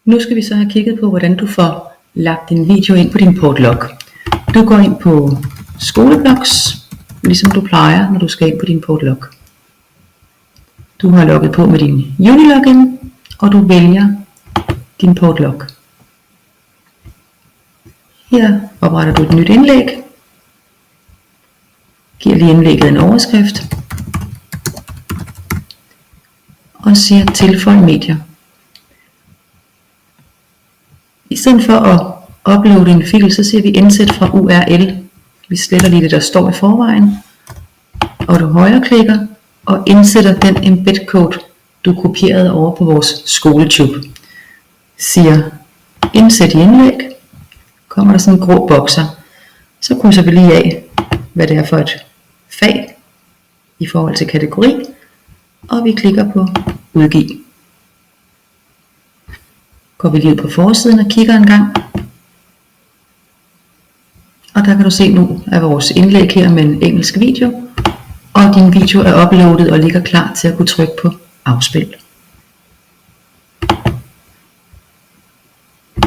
Nu skal vi så have kigget på, hvordan du får lagt din video ind på din Portlog. Du går ind på Skoleblogs, ligesom du plejer, når du skal ind på din Portlog. Du har logget på med din Unilogin, og du vælger din Portlog. Her opretter du et nyt indlæg. Giver lige indlægget en overskrift. Og siger tilføj medier. I stedet for at uploade en fil, så siger vi indsæt fra URL. Vi sletter lige det, der står i forvejen. Og du højreklikker og indsætter den embed code, du kopierede over på vores SkoleTube. Siger indsæt i indlæg. Kommer der sådan en grå bokser. Så krydser vi lige af, hvad det er for et fag i forhold til kategori. Og vi klikker på udgive. Går vi lige ud på forsiden og kigger en gang. Og der kan du se nu er vores indlæg her med en engelsk video. Og din video er uploadet og ligger klar til at kunne trykke på afspil.